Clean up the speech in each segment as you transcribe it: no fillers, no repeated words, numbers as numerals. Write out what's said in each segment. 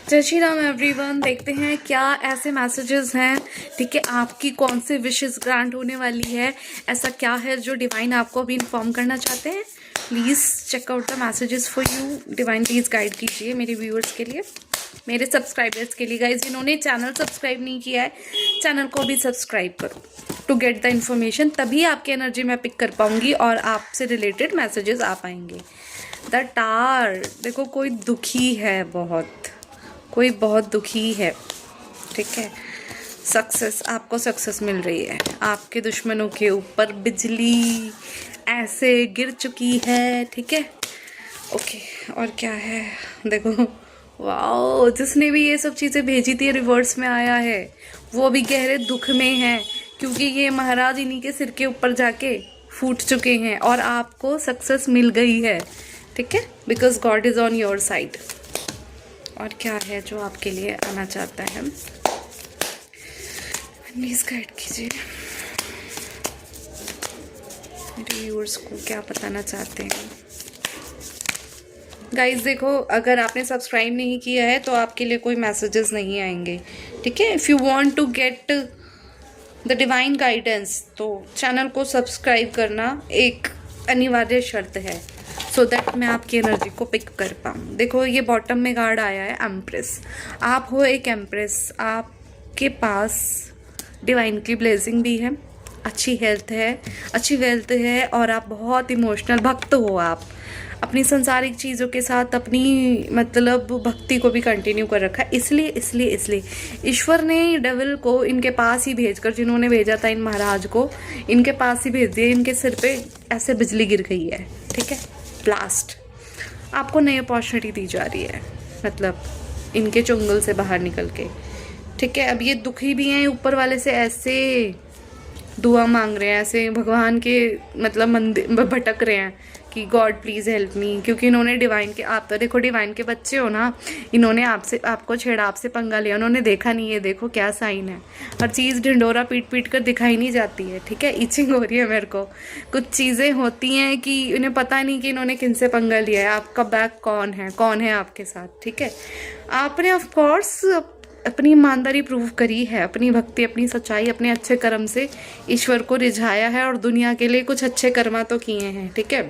जय श्री राम एवरीवन। देखते हैं क्या ऐसे मैसेजेस हैं, ठीक है, आपकी कौन सी विशेस ग्रांट होने वाली है। ऐसा क्या है जो डिवाइन आपको अभी इन्फॉर्म करना चाहते हैं। Please check out the messages for you. Divine please guide कीजिए मेरे व्यूअर्स के लिए, मेरे सब्सक्राइबर्स के लिए। गाइज जिन्होंने चैनल सब्सक्राइब नहीं किया है, चैनल को भी सब्सक्राइब करो टू गेट द इन्फॉर्मेशन। तभी आपकी एनर्जी मैं पिक कर पाऊंगी और आपसे रिलेटेड मैसेजेस आ पाएंगे। द टार, देखो कोई दुखी है, कोई बहुत दुखी है, ठीक है। सक्सेस, आपको सक्सेस मिल रही है। आपके दुश्मनों के ऊपर बिजली ऐसे गिर चुकी है, ठीक है। ओके, और क्या है देखो, वाओ, जिसने भी ये सब चीज़ें भेजी थी रिवर्स में आया है, वो भी गहरे दुख में है, क्योंकि ये महाराज इन्हीं के सिर के ऊपर जाके फूट चुके हैं और आपको सक्सेस मिल गई है, ठीक है, because God is on your side. और क्या है जो आपके लिए आना चाहता है, प्लीज़ गाइड कीजिए। मेरे व्यूअर्स को क्या बताना चाहते हैं। गाइस देखो, अगर आपने सब्सक्राइब नहीं किया है तो आपके लिए कोई मैसेजेस नहीं आएंगे, ठीक है। If you want to get the divine guidance तो चैनल को सब्सक्राइब करना एक अनिवार्य शर्त है, सो दैट मैं आपकी एनर्जी को पिक कर पाऊँ। देखो ये बॉटम में कार्ड आया है एम्प्रेस। आप हो एक एम्प्रेस, आपके पास डिवाइन की ब्लेसिंग भी है, अच्छी हेल्थ है, अच्छी वेल्थ है, और आप बहुत इमोशनल भक्त हो। आप अपनी संसारिक चीज़ों के साथ अपनी मतलब भक्ति को भी कंटिन्यू कर रखा है। इसलिए ईश्वर ने डेविल को इनके पास ही भेजकर, जिन्होंने भेजा था इन महाराज को, इनके पास ही भेज दिया। इनके सिर पे ऐसे बिजली गिर गई है, ठीक है, ब्लास्ट। आपको नई अपॉर्चुनिटी दी जा रही है, मतलब इनके चुंगल से बाहर निकल के, ठीक है। अब ये दुखी भी हैं, ऊपर वाले से ऐसे दुआ मांग रहे हैं, ऐसे भगवान के मतलब मंदिर भटक रहे हैं कि गॉड प्लीज़ हेल्प मी, क्योंकि इन्होंने डिवाइन के, आप तो देखो डिवाइन के बच्चे हो ना, इन्होंने आपको छेड़ा, आपसे पंगा लिया, उन्होंने देखा नहीं है। देखो क्या साइन है, हर चीज़ ढिंडोरा पीट कर दिखाई नहीं जाती है, ठीक है। इचिंग हो रही है मेरे को। कुछ चीज़ें होती हैं कि इन्हें पता नहीं कि इन्होंने किनसे पंगा लिया है, आपका बैक कौन है आपके साथ, ठीक है। आपने ऑफकोर्स अपनी ईमानदारी प्रूव करी है, अपनी भक्ति, अपनी सच्चाई, अपने अच्छे कर्म से ईश्वर को रिझाया है और दुनिया के लिए कुछ अच्छे कर्मा तो किए हैं, ठीक है।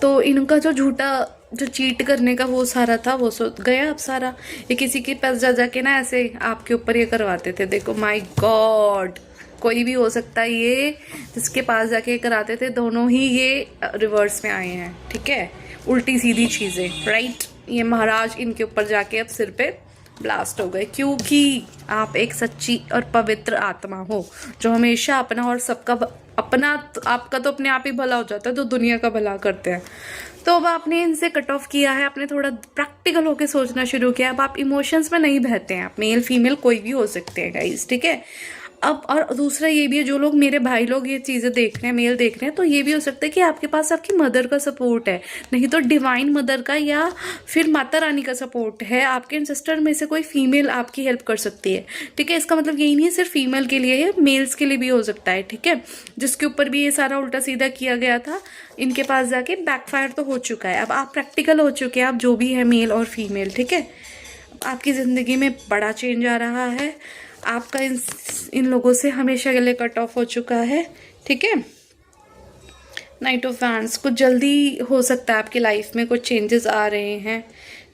तो इनका जो झूठा, जो चीट करने का वो सारा था, वो सो गया अब सारा। ये किसी के पास जा जाके ना ऐसे आपके ऊपर ये करवाते थे। देखो माय गॉड, कोई भी हो सकता है ये जिसके पास जाके कराते थे, दोनों ही ये रिवर्स में आए हैं, ठीक है, उल्टी सीधी चीज़ें, राइट। ये महाराज इनके ऊपर जाके अब सिर पे ब्लास्ट हो गए, क्योंकि आप एक सच्ची और पवित्र आत्मा हो जो हमेशा अपना और सबका अपना, आपका तो अपने आप ही भला हो जाता है, तो दुनिया का भला करते हैं। तो अब आपने इनसे कट ऑफ किया है, आपने थोड़ा प्रैक्टिकल होकर सोचना शुरू किया। अब आप इमोशंस में नहीं बहते हैं, आप मेल फीमेल कोई भी हो सकते हैं गाइस, ठीक है। अब और दूसरा ये भी है, जो लोग मेरे भाई लोग ये चीज़ें देख रहे हैं, मेल देख रहे हैं, तो ये भी हो सकता है कि आपके पास आपकी मदर का सपोर्ट है, नहीं तो डिवाइन मदर का या फिर माता रानी का सपोर्ट है। आपके एंसेस्टर में से कोई फीमेल आपकी हेल्प कर सकती है, ठीक है। इसका मतलब यही नहीं है सिर्फ फीमेल के लिए है, मेल्स के लिए भी हो सकता है, ठीक है। जिसके ऊपर भी ये सारा उल्टा सीधा किया गया था, इनके पास जाके बैकफायर तो हो चुका है। अब आप प्रैक्टिकल हो चुके हैं, आप जो भी है मेल और फीमेल, ठीक है। आपकी ज़िंदगी में बड़ा चेंज आ रहा है, आपका इन लोगों से हमेशा के लिए कट ऑफ हो चुका है, ठीक है। नाइट ऑफ वैंड्स, कुछ जल्दी हो सकता है आपकी लाइफ में कुछ चेंजेस आ रहे हैं,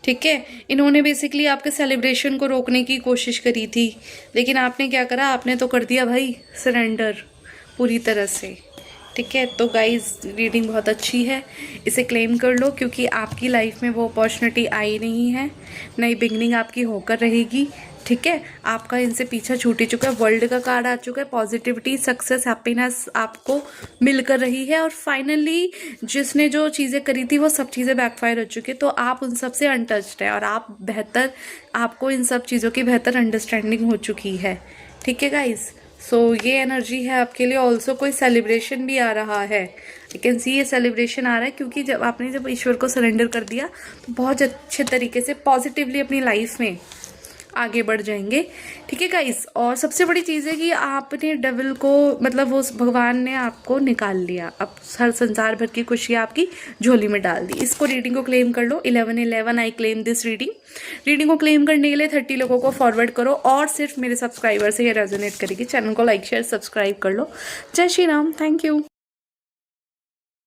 ठीक है। इन्होंने बेसिकली आपके सेलिब्रेशन को रोकने की कोशिश करी थी, लेकिन आपने क्या करा, आपने तो कर दिया भाई सरेंडर पूरी तरह से, ठीक है। तो गाइज रीडिंग बहुत अच्छी है, इसे क्लेम कर लो, क्योंकि आपकी लाइफ में वो अपॉर्चुनिटी आई नहीं है, नई बिगनिंग आपकी होकर रहेगी, ठीक है। आपका इनसे पीछा छूट ही चुका है, वर्ल्ड का कार्ड आ चुका है, पॉजिटिविटी, सक्सेस, हैप्पीनेस आपको मिलकर रही है, और फाइनली जिसने जो चीज़ें करी थी वो सब चीज़ें बैकफायर हो चुकी है, तो आप उन सब से अनटच्ड है, और आप बेहतर, आपको इन सब चीज़ों की बेहतर अंडरस्टैंडिंग हो चुकी है, ठीक है गाइज। सो ये एनर्जी है आपके लिए। ऑल्सो कोई सेलिब्रेशन भी आ रहा है, आई कैन सी ये सेलिब्रेशन आ रहा है, क्योंकि जब ईश्वर को सरेंडर कर दिया तो बहुत अच्छे तरीके से पॉजिटिवली अपनी लाइफ में आगे बढ़ जाएंगे। ठीक है गाइस, और सबसे बड़ी चीज़ है कि आपने डेविल को, मतलब उस भगवान ने आपको निकाल लिया, अब हर संसार भर की खुशियाँ आपकी झोली में डाल दी। इसको रीडिंग को क्लेम कर लो। 11/11 आई क्लेम दिस रीडिंग को क्लेम करने के लिए 30 लोगों को फॉरवर्ड करो, और सिर्फ मेरे सब्सक्राइबर से ये रेजोनेट करेगी। चैनल को लाइक शेयर सब्सक्राइब कर लो। जय श्री राम, थैंक यू।